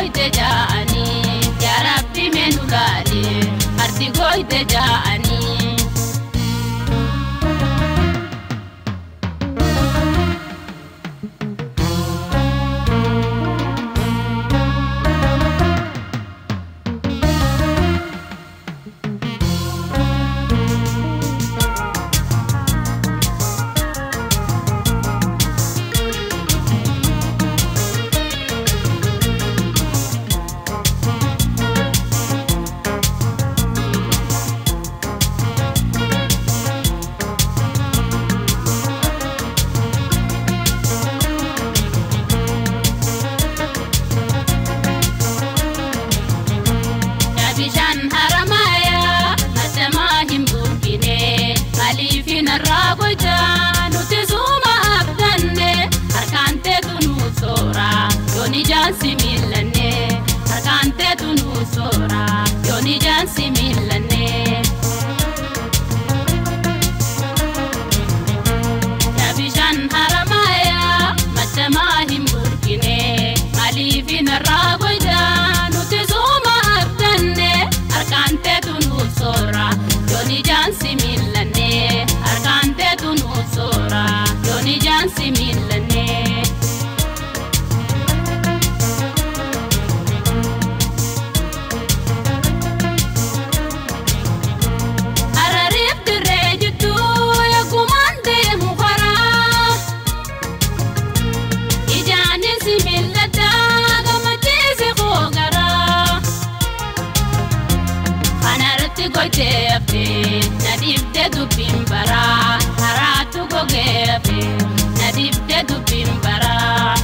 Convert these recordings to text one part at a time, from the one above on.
goite jaani ya Rabbi menulali arti goite jaani Jansi milane, arkante tunu sora, yoni jansi milane. Yabishan haramaya, matama himburkine, malifina ragoja, nutizuma abdane, arkante tunu sora, yoni jansi milane, arkante tunu sora, yoni jansi milane. Goitefe, nadif de du pimbara, haratu gogefe, nadif de du pimbara.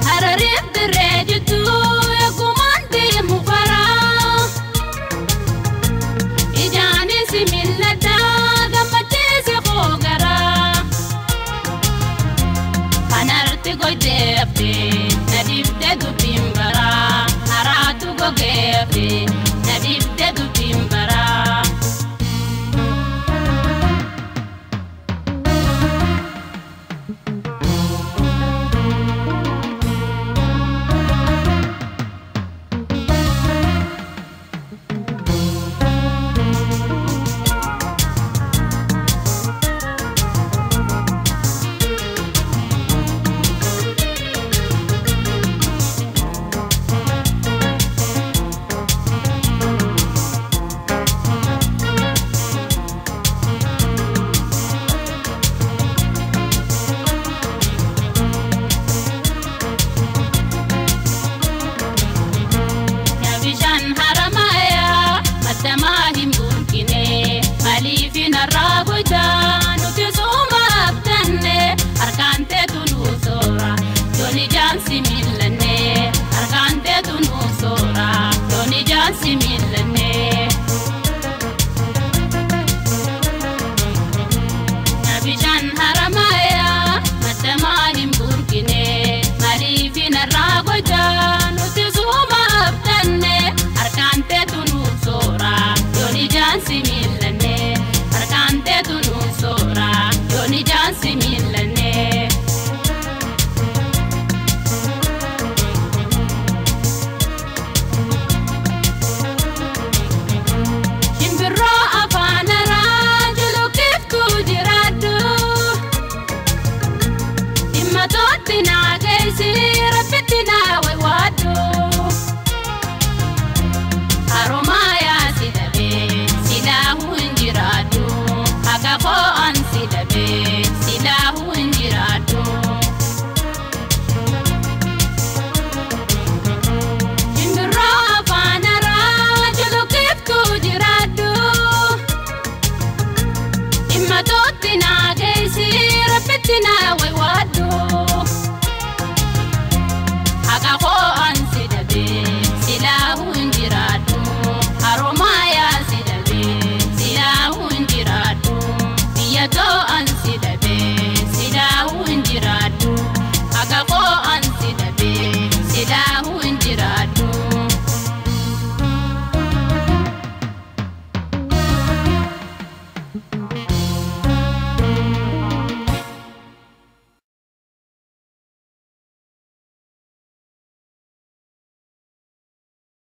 Hararif de rejutu, kumande mufara. Ijani similata, gamate se khogara. Hanarti goitefe, nadif de du pimbara. Haratu gogefe, nadif de du pimbara. Similane Nabishan haramaya matamahim burkine malifina ragoja nutizuma abtanne arkante tunu sora yoni jan similane arkante tunu sora yoni jan similane Totina